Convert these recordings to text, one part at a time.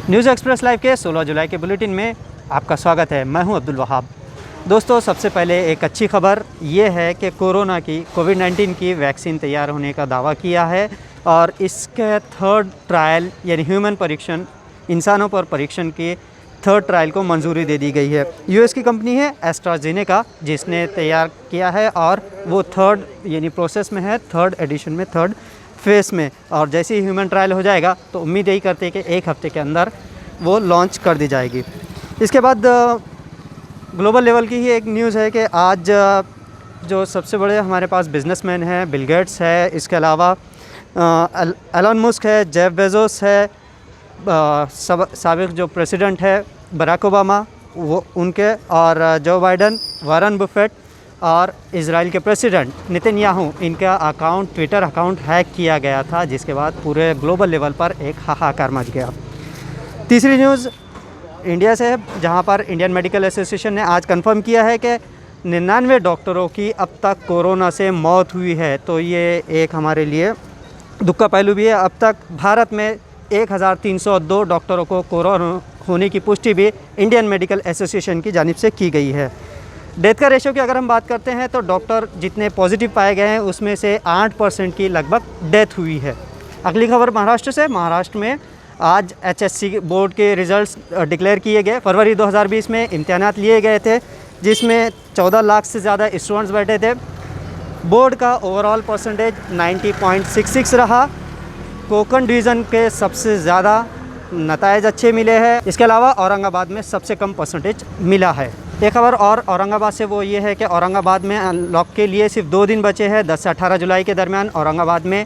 News express live के 16 जुलाई के bulletin में आपका स्वागत है। मैं हूं अब्दुल वहाब। दोस्तों, सबसे पहले एक अच्छी खबर ये है कि कोरोना की कोविड-19 की वैक्सीन तैयार होने का दावा किया है और इसके थर्ड ट्रायल यानी ह्यूमन परीक्षण, इंसानों पर परीक्षण के थर्ड ट्रायल को मंजूरी दे दी गई है। यूएस की कंपनी है एस्ट्राजेनेका जिसने तैयार किया है और वो थर्ड यानी प्रोसेस में है, थर्ड एडिशन में, थर्ड फेस में। और जैसे ही ह्यूमन ट्रायल हो जाएगा तो उम्मीद यही करते हैं कि एक हफ्ते के अंदर वो लॉन्च कर दी जाएगी। इसके बाद ग्लोबल लेवल की ही एक न्यूज़ है कि आज जो सबसे बड़े हमारे पास बिजनेसमैन हैं, बिल गेट्स है, इसके अलावा एलन मस्क है, जेफ बेजोस है, साबिक जो प्रेसिडेंट है बराक ओबामा वो उनके, और जो बाइडन, वारन बुफेट और इज़राइल के प्रेसिडेंट नेतन्याहू, इनका अकाउंट, ट्विटर अकाउंट हैक किया गया था, जिसके बाद पूरे ग्लोबल लेवल पर एक हाहाकार मच गया। तीसरी न्यूज़ इंडिया से है, जहां पर इंडियन मेडिकल एसोसिएशन ने आज कंफर्म किया है कि 99 डॉक्टरों की अब तक कोरोना से मौत हुई है। तो ये एक हमारे लिए दुख का पहलू भी है। अब तक भारत में 1302 डॉक्टरों को कोरोना होने की पुष्टि भी इंडियन मेडिकल एसोसिएशन की जानिब से की गई है। डेथ का रेशो की अगर हम बात करते हैं तो डॉक्टर जितने पॉजिटिव पाए गए हैं उसमें से 8% की लगभग डेथ हुई है। अगली खबर महाराष्ट्र से। महाराष्ट्र में आज एचएससी बोर्ड के रिज़ल्ट्स डिक्लेयर किए गए। फरवरी 2020 में इम्तिहानात लिए गए थे जिसमें 14 लाख से ज़्यादा स्टूडेंट्स बैठे थे। बोर्ड का ओवरऑल परसेंटेज 90.66 रहा। कोंकण डिवीज़न के सबसे ज़्यादा नतायज अच्छे मिले हैं। इसके अलावा औरंगाबाद में सबसे कम परसेंटेज मिला है। एक खबर और औरंगाबाद से वो ये है कि औरंगाबाद में अनलॉक के लिए सिर्फ 2 दिन बचे हैं। 10 से 18 जुलाई के दरमियान औरंगाबाद में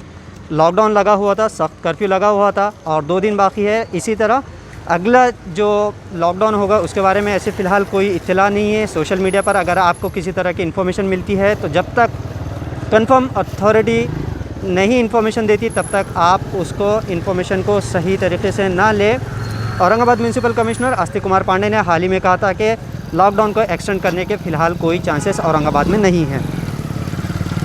लॉकडाउन लगा हुआ था, सख्त कर्फ्यू लगा हुआ था और 2 दिन बाकी है। इसी तरह अगला जो लॉकडाउन होगा उसके बारे में ऐसे फ़िलहाल कोई इत्तला नहीं है। सोशल मीडिया पर अगर आपको किसी तरह की इन्फॉर्मेशन मिलती है तो जब तक कंफर्म अथॉरिटी नहीं इन्फॉर्मेशन देती तब तक आप उसको इन्फॉर्मेशन को सही तरीके से ना ले। औरंगाबाद म्यूनसिपल कमिश्नर आस्तिक कुमार पांडे ने हाल ही में कहा था कि लॉकडाउन को एक्सटेंड करने के फ़िलहाल कोई चांसेस औरंगाबाद में नहीं हैं।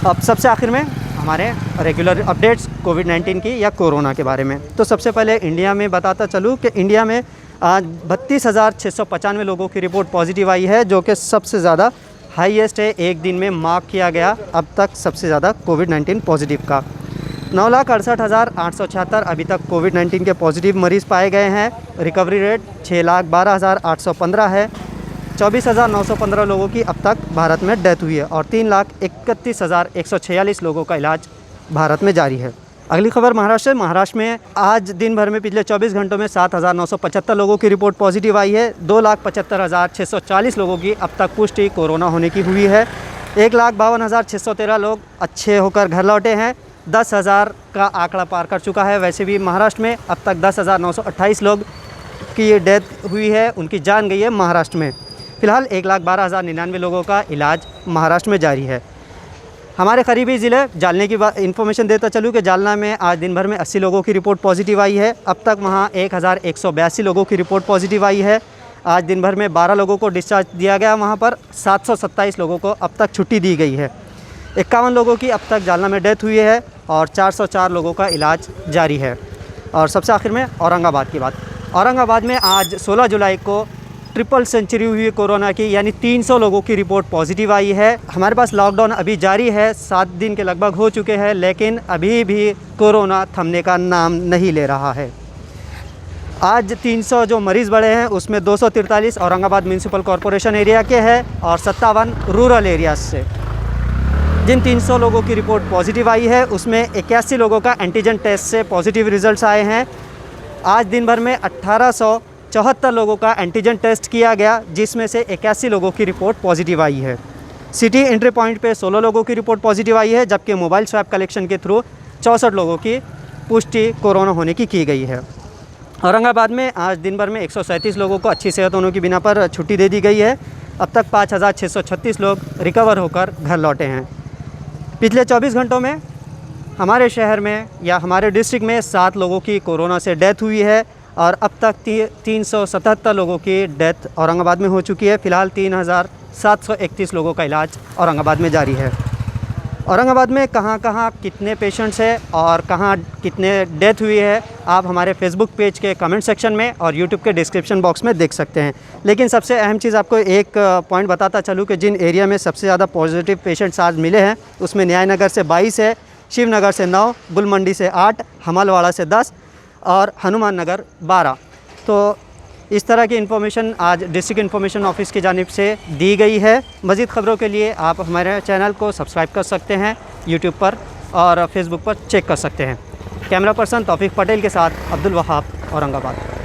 अब सबसे आखिर में हमारे रेगुलर अपडेट्स कोविड-19 की या कोरोना के बारे में। तो सबसे पहले इंडिया में बताता चलूँ कि इंडिया में आज 32,695 लोगों की रिपोर्ट पॉजिटिव आई है, जो कि सबसे ज़्यादा हाईएस्ट है, एक दिन में मार्क किया गया अब तक सबसे ज़्यादा कोविड-19 पॉजिटिव का। 9,68,876 अभी तक कोविड-19 के पॉजिटिव मरीज़ पाए गए हैं। रिकवरी रेट 6,12,815 है। 24,915 लोगों की अब तक भारत में डेथ हुई है और 3,31,146 लोगों का इलाज भारत में जारी है। अगली खबर महाराष्ट्र से। महाराष्ट्र में आज दिन भर में पिछले 24 घंटों में 7,975 लोगों की रिपोर्ट पॉजिटिव आई है। 2,75,640 लोगों की अब तक पुष्टि कोरोना होने की हुई है। 1,52,613 लोग अच्छे होकर घर लौटे हैं। 10,000 का आंकड़ा पार कर चुका है। वैसे भी महाराष्ट्र में अब तक 10,928 लोग की डेथ हुई है, उनकी जान गई है महाराष्ट्र में। फ़िलहाल 1,12,099 लोगों का इलाज महाराष्ट्र में जारी है। हमारे करीबी ज़िले जालने की इन्फॉर्मेशन देता चलूँ कि जालना में आज दिन भर में 80 लोगों की रिपोर्ट पॉजिटिव आई है। अब तक वहाँ 1,182 लोगों की रिपोर्ट पॉजिटिव आई है। आज दिन भर में 12 लोगों को डिस्चार्ज दिया गया। वहाँ पर 727 लोगों को अब तक छुट्टी दी गई है। 51 लोगों की अब तक जालना में डेथ हुई है और 404 लोगों का इलाज जारी है। और सबसे आखिर में औरंगाबाद की बात। औरंगाबाद में आज 16 जुलाई को ट्रिपल सेंचुरी हुई कोरोना की, यानी 300 लोगों की रिपोर्ट पॉजिटिव आई है। हमारे पास लॉकडाउन अभी जारी है, 7 दिन के लगभग हो चुके हैं, लेकिन अभी भी कोरोना थमने का नाम नहीं ले रहा है। आज 300 जो मरीज़ बढ़े हैं उसमें 243 औरंगाबाद म्यूनसिपल कॉरपोरेशन एरिया के हैं और 57 रूरल एरियाज से। जिन 300 लोगों की रिपोर्ट पॉजिटिव आई है उसमें 81 लोगों का एंटीजन टेस्ट से पॉजिटिव रिजल्ट्स आए हैं। आज दिन भर में 1874 लोगों का एंटीजन टेस्ट किया गया, जिसमें से 81 लोगों की रिपोर्ट पॉजिटिव आई है। सिटी एंट्री पॉइंट पे 16 लोगों की रिपोर्ट पॉजिटिव आई है, जबकि मोबाइल स्वैप कलेक्शन के थ्रू 64 लोगों की पुष्टि कोरोना होने की गई है। औरंगाबाद में आज दिन भर में 137 लोगों को अच्छी सेहत होने की बिना पर छुट्टी दे दी गई है। अब तक 5,636 लोग रिकवर होकर घर लौटे हैं। पिछले 24 घंटों में हमारे शहर में या हमारे डिस्ट्रिक्ट में 7 लोगों की कोरोना से डेथ हुई है और अब तक 377 लोगों की डेथ औरंगाबाद में हो चुकी है। फ़िलहाल 3,731 लोगों का इलाज औरंगाबाद में जारी है। औरंगाबाद में कहाँ कहाँ कितने पेशेंट्स हैं और कहाँ कितने डेथ हुई है, आप हमारे फेसबुक पेज के कमेंट सेक्शन में और यूट्यूब के डिस्क्रिप्शन बॉक्स में देख सकते हैं। लेकिन सबसे अहम चीज़ आपको एक पॉइंट बताता चलूँ कि जिन एरिया में सबसे ज़्यादा पॉजिटिव पेशेंट्स आज मिले हैं उसमें न्याय नगर से 22 है, शिवनगर से 9, गुलमंडी से 8, हमालवाड़ा से 10 और हनुमान नगर 12। तो इस तरह की इन्फॉर्मेशन आज डिस्ट्रिक्ट इन्फॉर्मेशन ऑफिस की जानिब से दी गई है। मज़ीद ख़बरों के लिए आप हमारे चैनल को सब्सक्राइब कर सकते हैं यूट्यूब पर और फेसबुक पर चेक कर सकते हैं। कैमरा पर्सन तौफीक पटेल के साथ अब्दुल वहाब, औरंगाबाद।